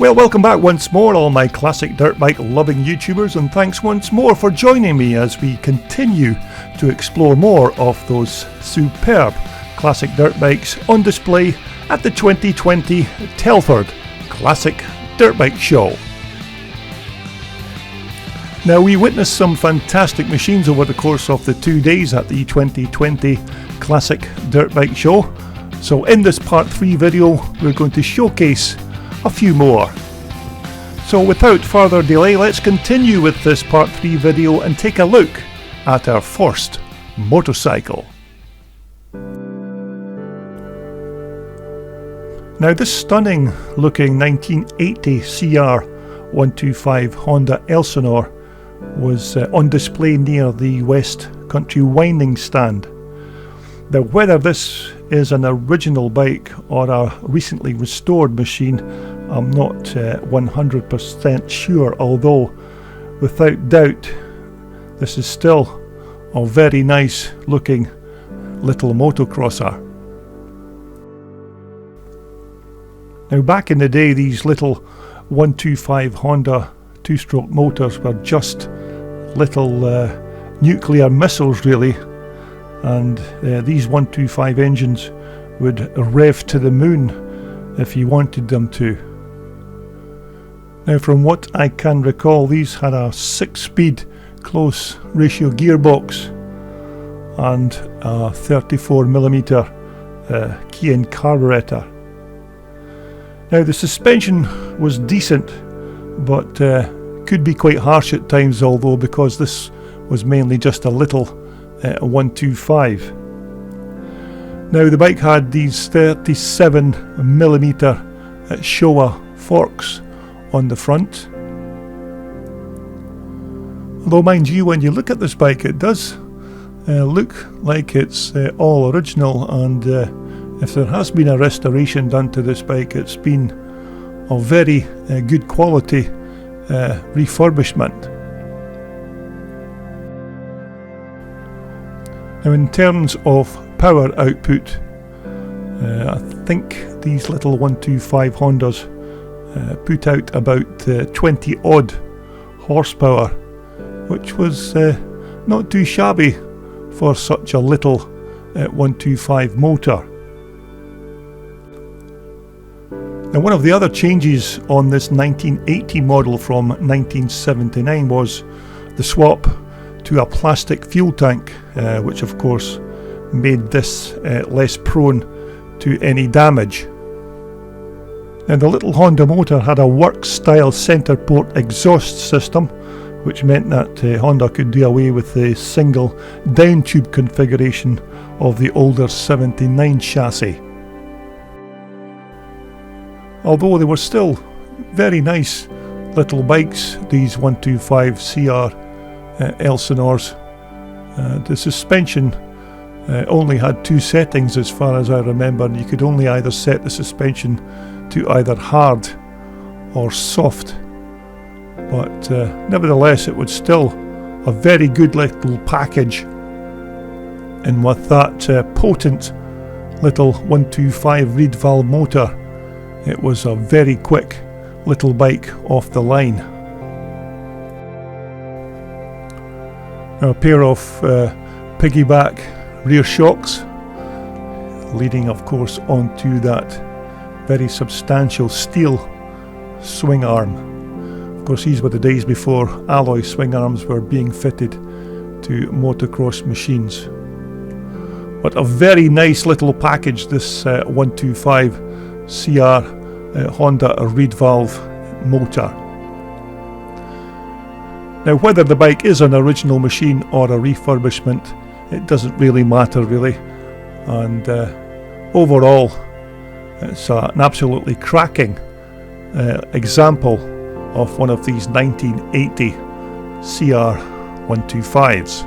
Well, welcome back once more, all my classic dirt bike loving YouTubers, and thanks once more for joining me as we continue to explore more of those superb classic dirt bikes on display at the 2020 Telford Classic Dirt Bike Show. Now, we witnessed some fantastic machines over the course of the 2 days at the 2020 Classic Dirt Bike Show, so in this part 3 video we're going to showcase a few more. So without further delay, let's continue with this part 3 video and take a look at our first motorcycle. Now, this stunning looking 1980 CR125 Honda Elsinore was on display near the West Country Winding Stand. Now, whether this is an original bike or a recently restored machine, I'm not 100% sure, although without doubt this is still a very nice looking little motocrosser. Now, back in the day, these little 125 Honda two-stroke motors were just little nuclear missiles really, and these 125 engines would rev to the moon if you wanted them to. Now, from what I can recall, these had a 6-speed close ratio gearbox and a 34mm key-in carburetor. Now, the suspension was decent, but could be quite harsh at times, although because this was mainly just a little 125. Now, the bike had these 37mm Showa forks on the front. Although, mind you, when you look at this bike, it does look like it's all original, and if there has been a restoration done to this bike, it's been of very good quality refurbishment. Now, in terms of power output, I think these little 125 Hondas put out about 20 odd horsepower, which was not too shabby for such a little 125 motor. Now, one of the other changes on this 1980 model from 1979 was the swap to a plastic fuel tank, which of course made this less prone to any damage. Now, the little Honda motor had a work-style centre port exhaust system, which meant that Honda could do away with the single down tube configuration of the older 79 chassis. Although they were still very nice little bikes, these 125 CR Elsinores, the suspension only had 2 settings as far as I remember, and you could only either set the suspension to either hard or soft. But nevertheless, it was still a very good little package, and with that potent little 125 reed valve motor, it was a very quick little bike off the line. Now, a pair of piggyback rear shocks, leading of course onto that very substantial steel swing arm. Of course, these were the days before alloy swing arms were being fitted to motocross machines. But a very nice little package, this 125 CR Honda reed valve motor. Now, whether the bike is an original machine or a refurbishment, it doesn't really matter really, and overall it's an absolutely cracking example of one of these 1980 CR 125s.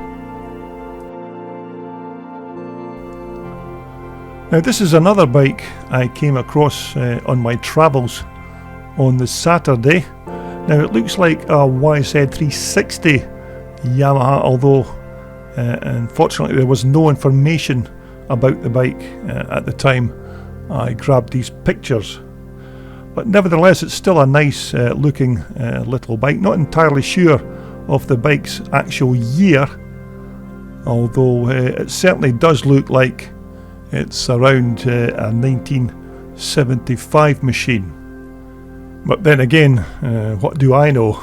Now, this is another bike I came across on my travels on the Saturday. Now, it looks like a YZ360 Yamaha, although unfortunately there was no information about the bike at the time I grabbed these pictures. but nevertheless it's still a nice looking little bike. Not entirely sure of the bike's actual year, although it certainly does look like it's around a 1975 machine. But then again, what do I know?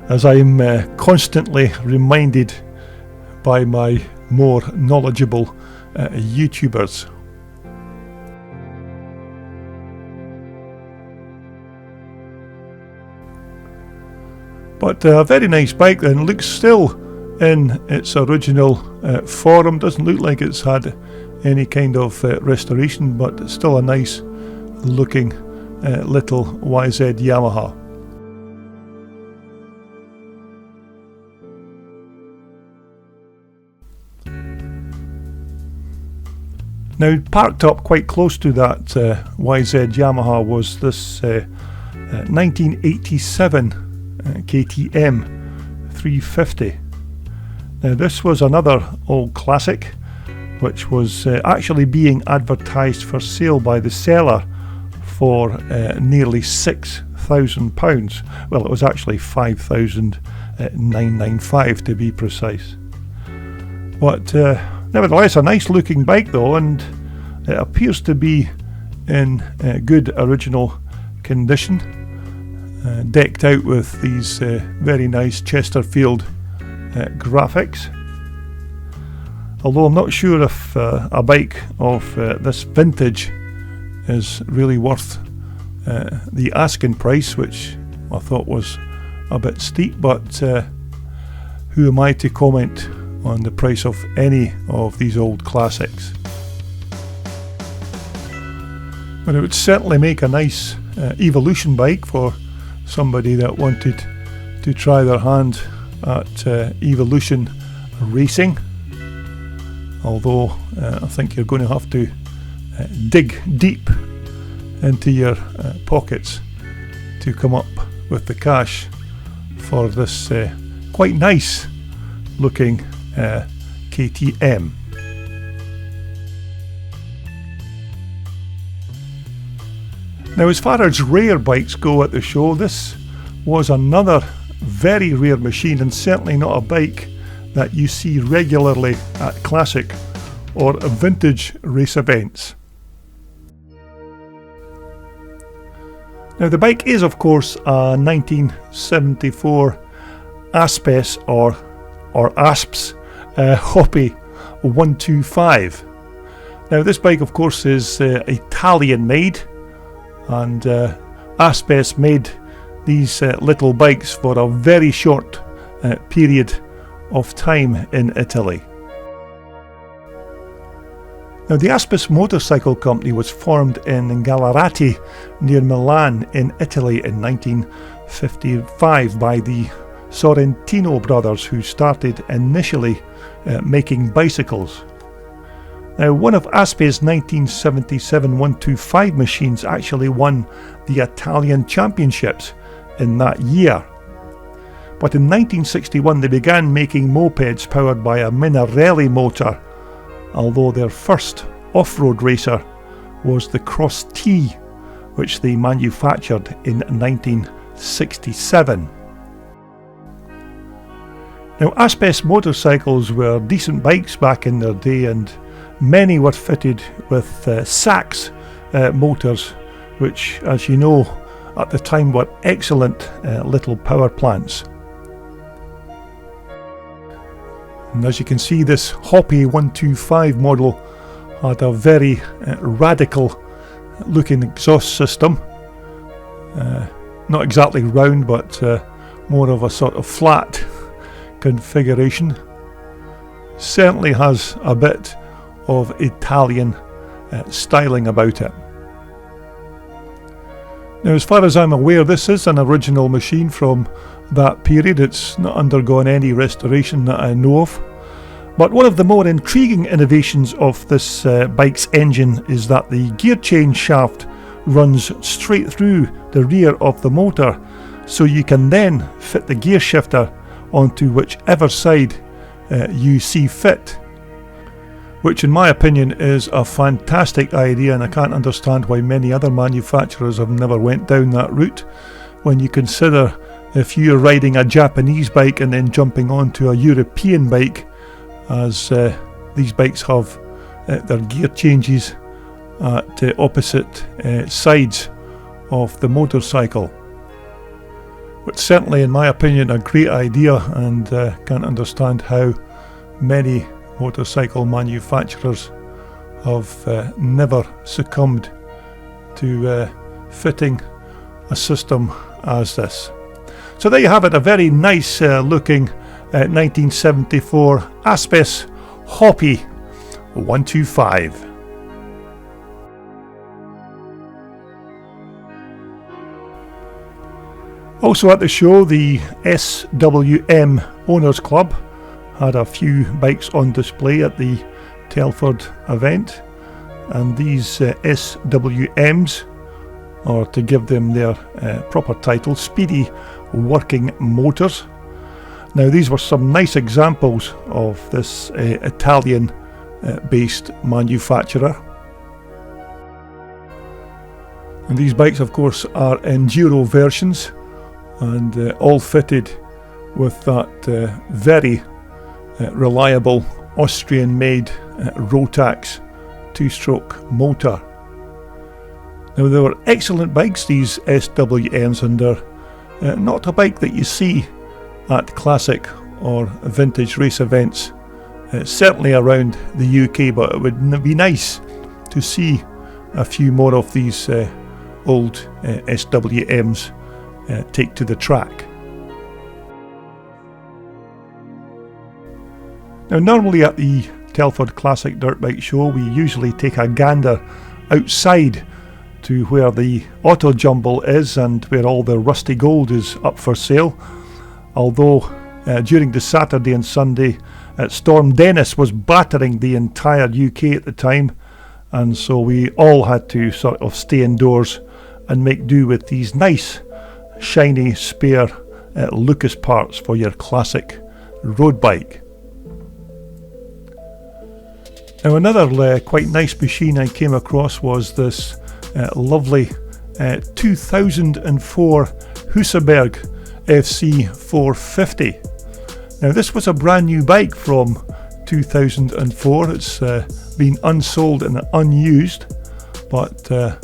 As I'm constantly reminded by my more knowledgeable YouTubers. But a very nice bike then, looks still in its original form, doesn't look like it's had any kind of restoration, but it's still a nice looking little YZ Yamaha. Now, parked up quite close to that YZ Yamaha was this 1987 KTM 350. Now, this was another old classic which was actually being advertised for sale by the seller for nearly £6,000. Well, it was actually £5,995 to be precise. But nevertheless, a nice looking bike though, and it appears to be in good original condition, decked out with these very nice Chesterfield graphics. Although I'm not sure if a bike of this vintage is really worth the asking price, which I thought was a bit steep, but who am I to comment on the price of any of these old classics? But it would certainly make a nice evolution bike for somebody that wanted to try their hand at evolution racing. Although I think you're going to have to dig deep into your pockets to come up with the cash for this quite nice looking KTM. Now, as far as rare bikes go at the show, this was another very rare machine, and certainly not a bike that you see regularly at classic or vintage race events. Now, the bike is of course a 1974 Aspes or Aspes Hoppy 125. Now, this bike of course is Italian made, and Aspes made these little bikes for a very short period of time in Italy. Now, the Aspes motorcycle company was formed in Gallarate near Milan in Italy in 1955 by the Sorrentino brothers, who started initially making bicycles. Now, one of Aspes' 1977 125 machines actually won the Italian championships in that year. But in 1961 they began making mopeds powered by a Minarelli motor, although their first off-road racer was the Cross T, which they manufactured in 1967. Now, Aspes motorcycles were decent bikes back in their day, and many were fitted with Sachs motors, which, as you know, at the time were excellent little power plants. And as you can see, this Hoppy 125 model had a very radical looking exhaust system. Not exactly round, but more of a sort of flat configuration. Certainly has a bit of Italian styling about it. Now, as far as I'm aware, this is an original machine from that period. It's not undergone any restoration that I know of. But one of the more intriguing innovations of this bike's engine is that the gear change shaft runs straight through the rear of the motor, so you can then fit the gear shifter onto whichever side you see fit. which in my opinion is a fantastic idea, and I can't understand why many other manufacturers have never went down that route. When you consider if you're riding a Japanese bike and then jumping onto a European bike, as these bikes have their gear changes at opposite sides of the motorcycle. But certainly in my opinion a great idea, and can't understand how many motorcycle manufacturers have never succumbed to fitting a system as this. So there you have it, a very nice looking 1974 Aspes Hoppy 125. Also at the show, the SWM Owners Club had a few bikes on display at the Telford event, and these SWMs, or to give them their proper title, Speedy Working Motors. Now these were some nice examples of this Italian based manufacturer. And these bikes of course are enduro versions, and all fitted with that very reliable Austrian made Rotax 2-stroke motor. Now they were excellent bikes, these SWMs, and they're not a bike that you see at classic or vintage race events, certainly around the UK, but it would be nice to see a few more of these old SWMs take to the track. Now normally at the Telford Classic Dirt Bike Show we usually take a gander outside to where the auto jumble is and where all the rusty gold is up for sale, although during the Saturday and Sunday Storm Dennis was battering the entire UK at the time, and so we all had to sort of stay indoors and make do with these nice shiny spare Lucas parts for your classic road bike. Now another quite nice machine I came across was this lovely 2004 Husaberg FC 450. Now this was a brand new bike from 2004. It's been unsold and unused, but a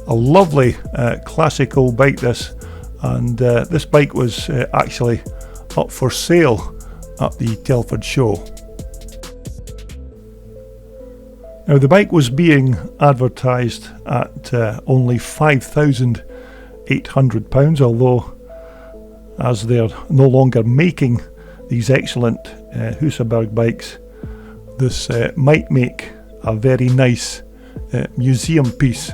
lovely classic old bike this, and this bike was actually up for sale at the Telford show. Now the bike was being advertised at only £5,800, although as they're no longer making these excellent Husaberg bikes, this might make a very nice museum piece.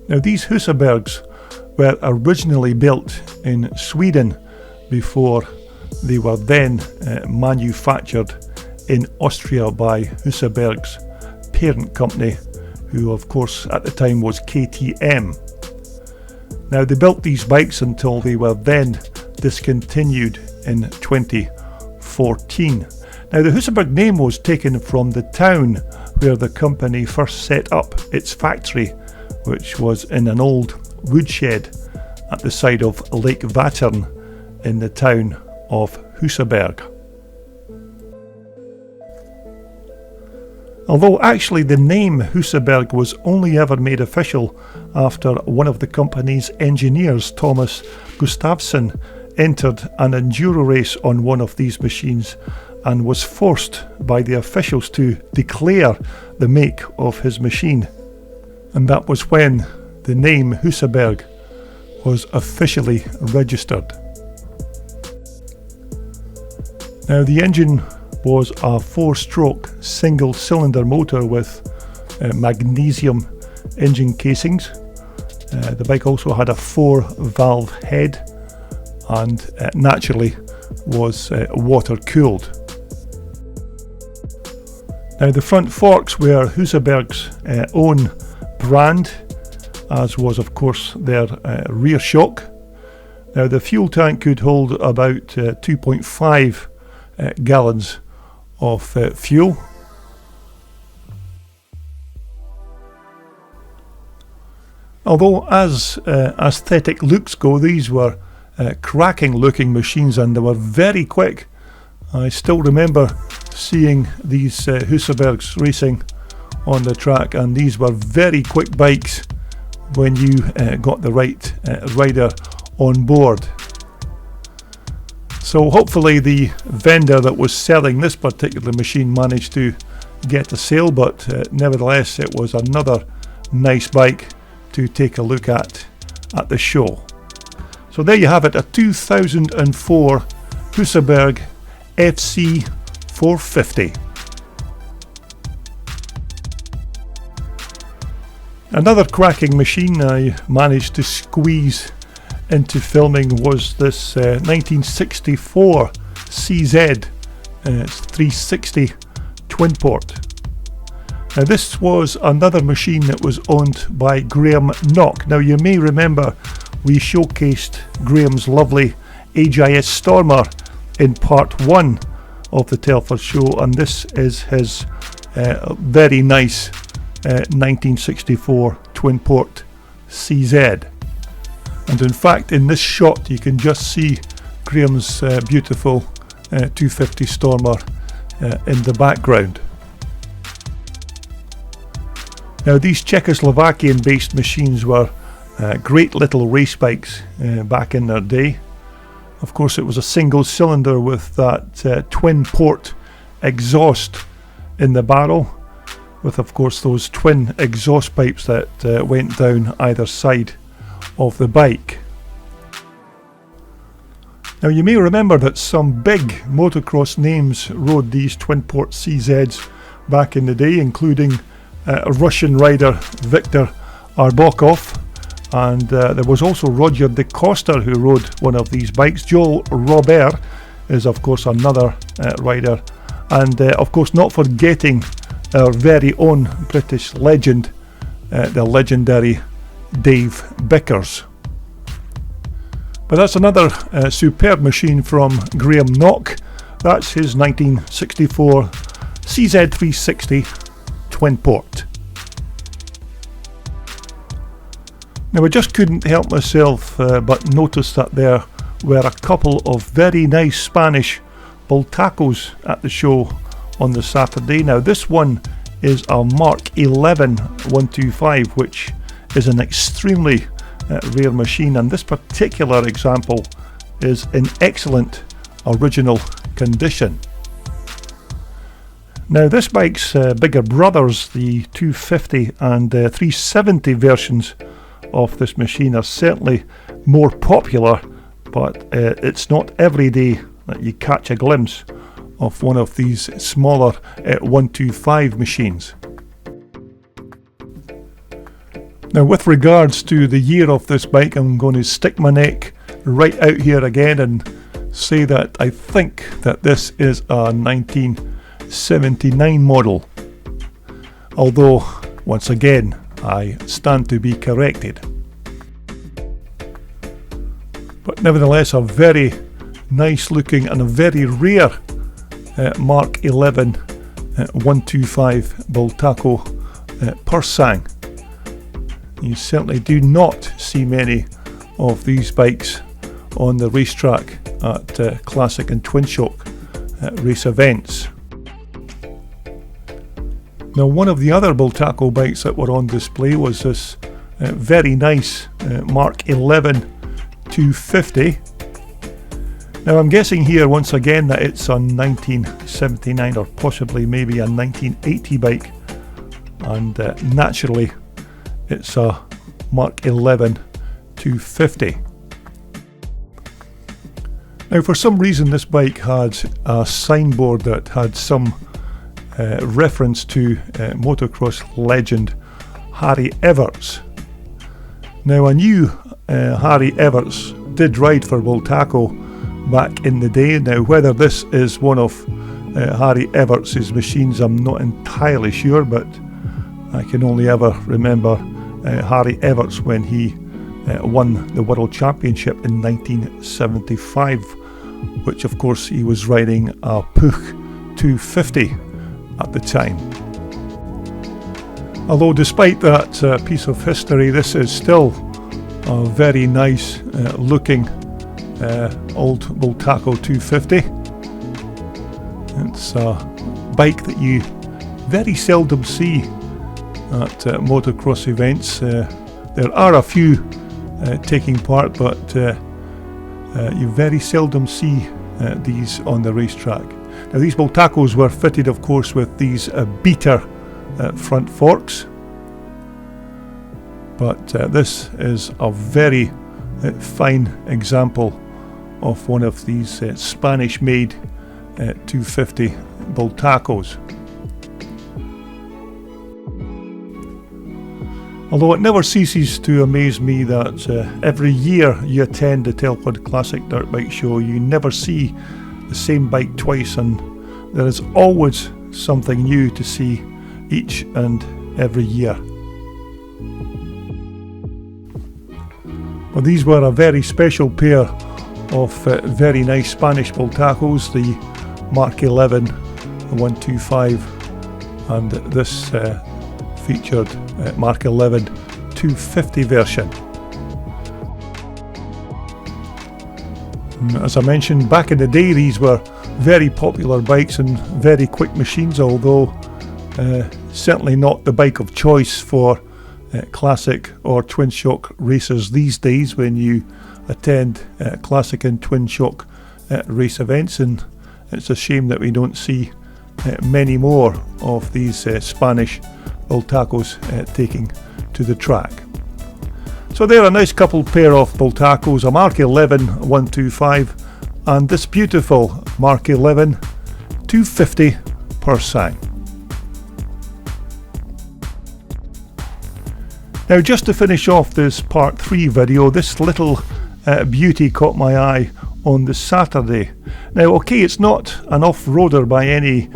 Now these Husabergs were originally built in Sweden before they were then manufactured in Austria by Husaberg's parent company, who of course at the time was KTM. Now they built these bikes until they were then discontinued in 2014. Now the Husaberg name was taken from the town where the company first set up its factory, which was in an old woodshed at the side of Lake Vattern in the town of Husaberg. Although actually the name Husaberg was only ever made official after one of the company's engineers, Thomas Gustafsson, entered an enduro race on one of these machines and was forced by the officials to declare the make of his machine. And that was when the name Husaberg was officially registered. Now the engine was a 4-stroke single cylinder motor with magnesium engine casings. The bike also had a 4-valve head and naturally was water cooled. Now the front forks were Husaberg's own brand, as was of course their rear shock. Now the fuel tank could hold about 2.5 gallons of fuel. Although as aesthetic looks go, these were cracking looking machines, and they were very quick. I still remember seeing these Husabergs racing on the track, and these were very quick bikes when you got the right rider on board. So hopefully the vendor that was selling this particular machine managed to get a sale, but nevertheless it was another nice bike to take a look at the show. So there you have it, a 2004 Husaberg FC 450. Another cracking machine I managed to squeeze into filming was this 1964 CZ 360 twin port. Now this was another machine that was owned by Graham Knock. Now you may remember we showcased Graham's lovely HIS Stormer in part 1 of the Telford show, and this is his very nice 1964 twin port CZ. And in fact in this shot you can just see Graham's beautiful 250 Stormer in the background. Now these Czechoslovakian based machines were great little race bikes back in their day. Of course it was a single cylinder with that twin port exhaust in the barrel, with of course those twin exhaust pipes that went down either side of the bike. Now you may remember that some big motocross names rode these twin port CZs back in the day, including a Russian rider Viktor Arbokov, and there was also Roger de Coster who rode one of these bikes. Joel Robert is of course another rider, and of course not forgetting our very own British legend, the legendary Dave Bickers. But that's another superb machine from Graham Knock. That's his 1964 CZ360 twin port. Now I just couldn't help myself but notice that there were a couple of very nice Spanish Bultacos at the show on the Saturday. Now this one is a Mark 11 125, which is an extremely rare machine, and this particular example is in excellent original condition. Now this bike's bigger brothers, the 250 and 370 versions of this machine, are certainly more popular, but it's not every day that you catch a glimpse of one of these smaller 125 machines. Now with regards to the year of this bike, I'm going to stick my neck right out here again and say that I think that this is a 1979 model, although once again I stand to be corrected. But nevertheless a very nice looking and a very rare Mark 11 125 Bultaco Pursang. You certainly do not see many of these bikes on the racetrack at classic and twin shock race events. Now one of the other Bultaco bikes that were on display was this very nice Mark 11 250. Now I'm guessing here once again that it's a 1979 or possibly maybe a 1980 bike, and naturally it's a Mark 11 250. Now for some reason this bike had a signboard that had some reference to motocross legend Harry Everts. Now I knew Harry Everts did ride for Bultaco back in the day. Now whether this is one of Harry Everts' machines I'm not entirely sure, but I can only ever remember Harry Everts when he won the World Championship in 1975, which of course he was riding a Puch 250 at the time. Although despite that piece of history, this is still a very nice looking old Bultaco 250. It's a bike that you very seldom see at motocross events. There are a few taking part, but you very seldom see these on the racetrack. Now, these Bultacos were fitted, of course, with these beater front forks, but this is a very fine example of one of these Spanish-made 250 Bultacos. Although it never ceases to amaze me that every year you attend the Telford Classic Dirt Bike Show, you never see the same bike twice, and there is always something new to see each and every year. Well, these were a very special pair of very nice Spanish Bultacos, the Mark 11 125 and this featured Mark 11 250 version. As I mentioned, back in the day these were very popular bikes and very quick machines, although certainly not the bike of choice for classic or twin shock racers these days when you attend classic and twin shock race events, and it's a shame that we don't see many more of these Spanish Bultacos taking to the track. So they're a nice couple pair of Bultacos, a Mark 11 125 and this beautiful Mark 11 250 Persang. Now, just to finish off this part 3 video, this little beauty caught my eye on the Saturday. Now, okay, it's not an off-roader by any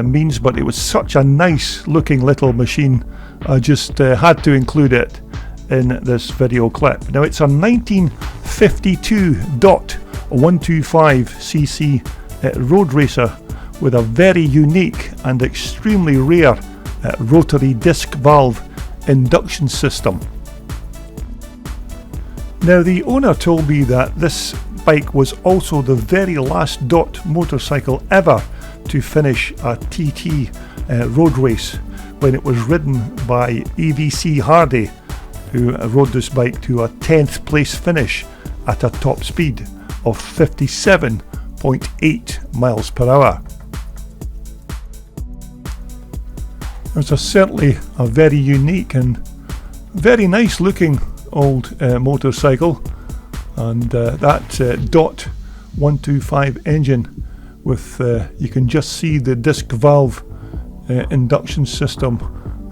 means, but it was such a nice looking little machine, I just had to include it in this video clip. Now, it's a 1952.125cc road racer with a very unique and extremely rare rotary disc valve induction system. Now, the owner told me that this bike was also the very last DOT motorcycle ever to finish a TT road race, when it was ridden by EVC Hardy, who rode this bike to a 10th place finish at a top speed of 57.8 miles per hour. It's certainly a very unique and very nice looking old motorcycle, and that DOT 125 engine with you can just see the disc valve induction system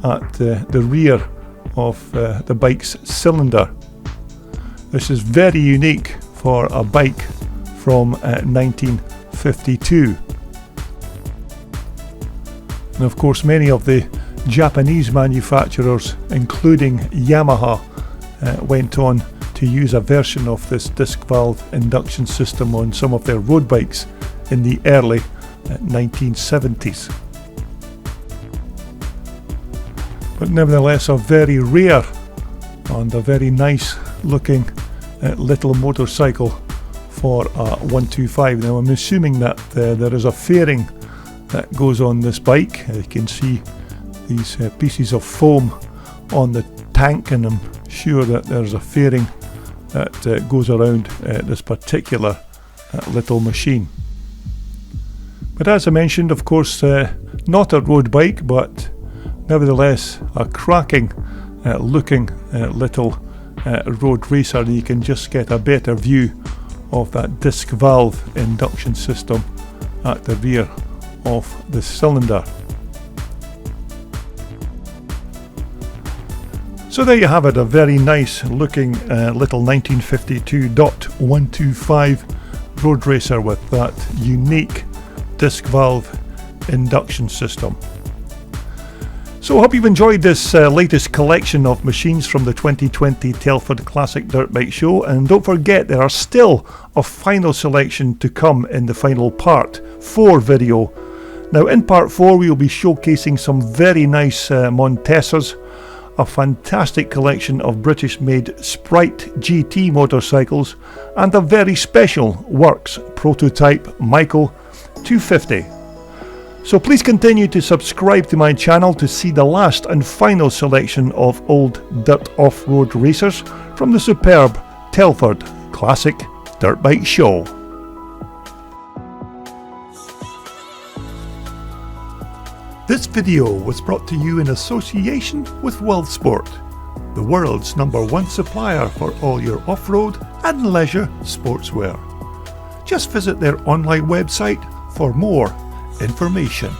at the rear of the bike's cylinder. This is very unique for a bike from 1952. And of course, many of the Japanese manufacturers, including Yamaha, went on to use a version of this disc valve induction system on some of their road bikes in the early 1970s. But nevertheless, a very rare and a very nice looking little motorcycle for a 125. Now, I'm assuming that there is a fairing that goes on this bike. You can see these pieces of foam on the tank, and I'm sure that there's a fairing that goes around this particular little machine. But as I mentioned, of course, not a road bike, but nevertheless a cracking looking little road racer, and you can just get a better view of that disc valve induction system at the rear of the cylinder. So there you have it, a very nice looking little 1952 DOT 125 road racer with that unique disc valve induction system. So I hope you've enjoyed this latest collection of machines from the 2020 Telford Classic Dirt Bike Show, and don't forget there are still a final selection to come in the final part 4 video. Now in part 4 we will be showcasing some very nice Montesas, a fantastic collection of British made Sprite GT motorcycles, and a very special Works prototype Michael 250. So please continue to subscribe to my channel to see the last and final selection of old dirt off-road racers from the superb Telford Classic Dirt Bike Show. This video was brought to you in association with WorldSport, the world's #1 supplier for all your off-road and leisure sportswear. Just visit their online website for more information.